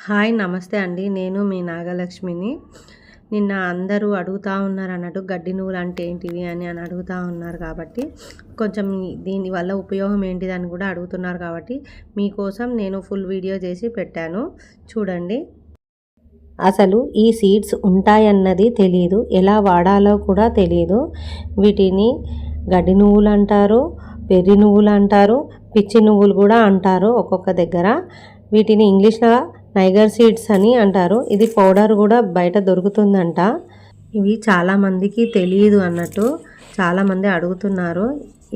Hi నమస్తే అండి. నేను మీ నాగలక్ష్మిని. నిన్న అందరూ అడుగుతా ఉన్నారు అన్నట్టు గడ్డి నువ్వులు అంటే ఏంటివి అని అడుగుతా ఉన్నారు కాబట్టి కొంచెం దీనివల్ల ఉపయోగం ఏంటిదని కూడా అడుగుతున్నారు కాబట్టి మీకోసం నేను ఫుల్ వీడియో చేసి పెట్టాను, చూడండి. అసలు ఈ సీడ్స్ ఉంటాయన్నది తెలియదు, ఎలా వాడాలో కూడా తెలియదు. వీటిని గడ్డి నువ్వులు అంటారు, వెర్రి నువ్వులు అంటారు, పిచ్చి నువ్వులు కూడా అంటారు ఒక్కొక్క దగ్గర. వీటిని ఇంగ్లీష్లో నైగర్ సీడ్స్ అని అంటారు. ఇది పౌడర్ కూడా బయట దొరుకుతుందంట. ఇవి చాలామందికి తెలియదు అన్నట్టు చాలామంది అడుగుతున్నారు.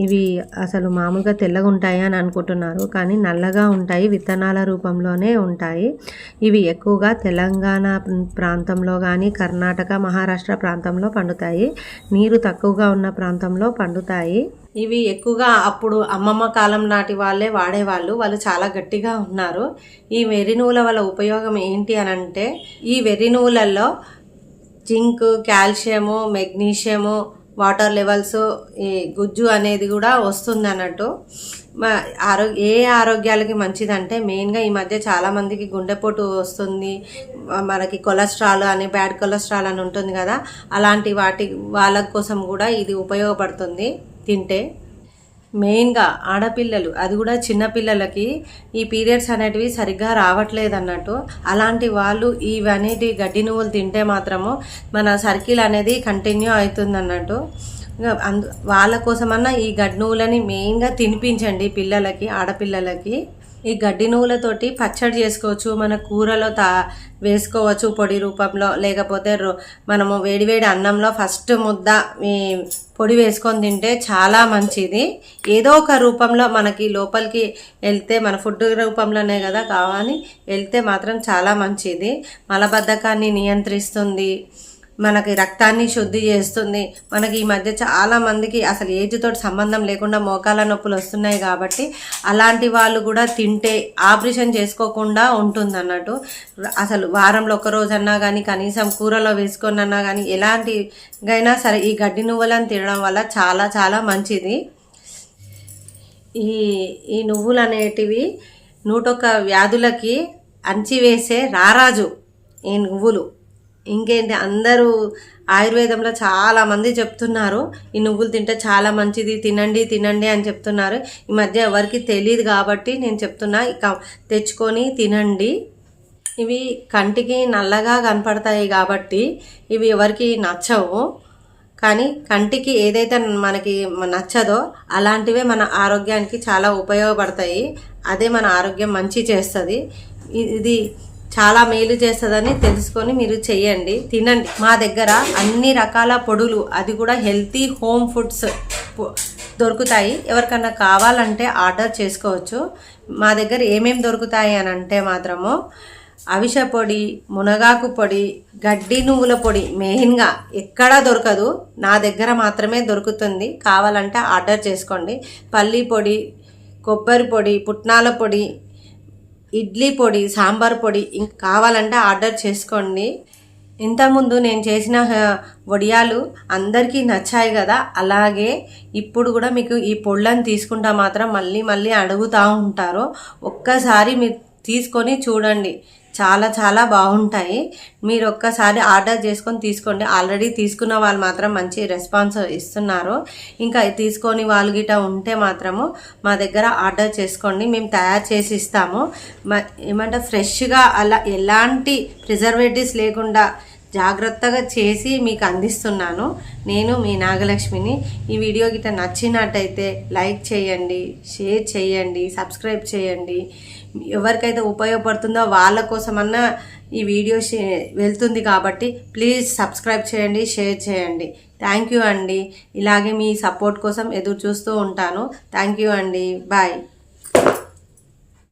ఇవి అసలు మామూలుగా తెల్లగా ఉంటాయి అని అనుకుంటున్నారు, కానీ నల్లగా ఉంటాయి, విత్తనాల రూపంలోనే ఉంటాయి. ఇవి ఎక్కువగా తెలంగాణ ప్రాంతంలో కానీ కర్ణాటక, మహారాష్ట్ర ప్రాంతంలో పండుతాయి. నీరు తక్కువగా ఉన్న ప్రాంతంలో పండుతాయి. ఇవి ఎక్కువగా అప్పుడు అమ్మమ్మ కాలం నాటి వాళ్ళే వాడేవాళ్ళు. వాళ్ళు చాలా గట్టిగా ఉన్నారు. ఈ వెర్రి నువ్వుల వల్ల ఉపయోగం ఏంటి అని అంటే, ఈ వెర్రి నువ్వులలో zinc, calcium, magnesium, water levels, ఈ గుజ్జు అనేది కూడా వస్తుంది అన్నట్టు. ఏ ఆరోగ్యాలకి మంచిదంటే మెయిన్గా ఈ మధ్య చాలామందికి గుండెపోటు వస్తుంది, మనకి కొలెస్ట్రాల్ అని, బ్యాడ్ కొలెస్ట్రాల్ అని ఉంటుంది కదా, అలాంటి వాళ్ళ కోసం కూడా ఇది ఉపయోగపడుతుంది తింటే. మెయిన్గా ఆడపిల్లలు, అది కూడా చిన్నపిల్లలకి ఈ పీరియడ్స్ అనేటివి సరిగ్గా రావట్లేదు అన్నట్టు. అలాంటి వాళ్ళు ఇవనేటివి గడ్డి నువ్వులు తింటే మాత్రము మన సర్కిల్ అనేది కంటిన్యూ అవుతుంది అన్నట్టు. వాళ్ళ కోసమన్నా ఈ గడ్డి నువ్వులని మెయిన్గా తినిపించండి పిల్లలకి, ఆడపిల్లలకి. ఈ గడ్డి నువ్వులతోటి పచ్చడి చేసుకోవచ్చు, మన కూరలో వేసుకోవచ్చు పొడి రూపంలో, లేకపోతే మనము వేడివేడి అన్నంలో ఫస్ట్ ముద్ద ఈ పొడి వేసుకొని తింటే చాలా మంచిది. ఏదో ఒక రూపంలో మనకి లోపలికి వెళ్తే, మన ఫుడ్ రూపంలోనే కదా కావాలి, వెళ్తే మాత్రం చాలా మంచిది. మలబద్ధకాన్ని నియంత్రిస్తుంది, మనకి రక్తాన్ని శుద్ధి చేస్తుంది. మనకి ఈ మధ్య చాలా మందికి అసలు ఏజ్తో సంబంధం లేకుండా మోకాల నొప్పులు వస్తున్నాయి కాబట్టి అలాంటి వాళ్ళు కూడా తింటే ఆపరేషన్ చేసుకోకుండా ఉంటుంది అన్నట్టు. అసలు వారంలో ఒక రోజన్నా కానీ కనీసం కూరలో వేసుకొనన్నా కానీ ఎలాంటిగైనా సరే ఈ గడ్డి నువ్వులను తినడం వల్ల చాలా చాలా మంచిది. ఈ నువ్వులు అనేటివి 101 వ్యాధులకి అంచివేసే రారాజు ఈ నువ్వులు. ఇంకేంటి, అందరూ ఆయుర్వేదంలో చాలామంది చెప్తున్నారు ఈ నువ్వులు తింటే చాలా మంచిది, తినండి తినండి అని చెప్తున్నారు. ఈ మధ్య ఎవరికి తెలియదు కాబట్టి నేను చెప్తున్నా, ఇక తెచ్చుకొని తినండి. ఇవి కంటికి నల్లగా కనపడతాయి కాబట్టి ఇవి ఎవరికి నచ్చవు, కానీ కంటికి ఏదైతే మనకి నచ్చదో అలాంటివే మన ఆరోగ్యానికి చాలా ఉపయోగపడతాయి. అదే మన ఆరోగ్యం మంచి చేస్తుంది. ఇది చాలా మేలు చేస్తుందని తెలుసుకొని మీరు చెయ్యండి, తినండి. మా దగ్గర అన్ని రకాల పొడులు, అది కూడా హెల్తీ హోమ్ ఫుడ్స్ దొరుకుతాయి. ఎవరికన్నా కావాలంటే ఆర్డర్ చేసుకోవచ్చు. మా దగ్గర ఏమేమి దొరుకుతాయి అని అంటే మాత్రము అవిస పొడి, మునగాకు పొడి, గడ్డి నువ్వుల పొడి మెయిన్గా ఎక్కడా దొరకదు, నా దగ్గర మాత్రమే దొరుకుతుంది. కావాలంటే ఆర్డర్ చేసుకోండి. పల్లి పొడి, కొబ్బరి పొడి, పుట్నాల పొడి, ఇడ్లీ పొడి, సాంబార్ పొడి కావాలంటే ఆర్డర్ చేసుకోండి. ఇంతకుముందు నేను చేసిన వడియాలు అందరికీ నచ్చాయి కదా, అలాగే ఇప్పుడు కూడా మీకు ఈ పొళ్ళని తీసుకుంటా మాత్రం మళ్ళీ మళ్ళీ అడుగుతూ ఉంటారు. ఒక్కసారి మీరు తీసుకొని చూడండి, చాలా చాలా బాగుంటాయి. మీరు ఒక్కసారి ఆర్డర్ చేసుకొని తీసుకోండి. ఆల్రెడీ తీసుకున్న వాళ్ళు మాత్రం మంచి రెస్పాన్స్ ఇస్తున్నారు. ఇంకా తీసుకొని వాళ్ళు గిట ఉంటే మాత్రము మా దగ్గర ఆర్డర్ చేసుకోండి, మేము తయారు చేసి ఇస్తాము. ఏమంటే ఫ్రెష్గా, అలా ఎలాంటి ప్రిజర్వేటివ్స్ లేకుండా జాగ్రత్తగా చేసి మీకు అందిస్తున్నాను. నేను మీ నాగలక్ష్మిని. ఈ వీడియో గిట్ట నచ్చినట్టయితే లైక్ చేయండి, షేర్ చేయండి, సబ్స్క్రైబ్ చేయండి. ఎవరికైతే ఉపయోగపడుతుందో వాళ్ళ కోసమన్నా ఈ వీడియో వెళ్తుంది కాబట్టి ప్లీజ్ సబ్స్క్రైబ్ చేయండి, షేర్ చేయండి. థ్యాంక్ యూ అండి. ఇలాగే మీ సపోర్ట్ కోసం ఎదురు చూస్తూ ఉంటాను. థ్యాంక్ యూ అండి. బాయ్.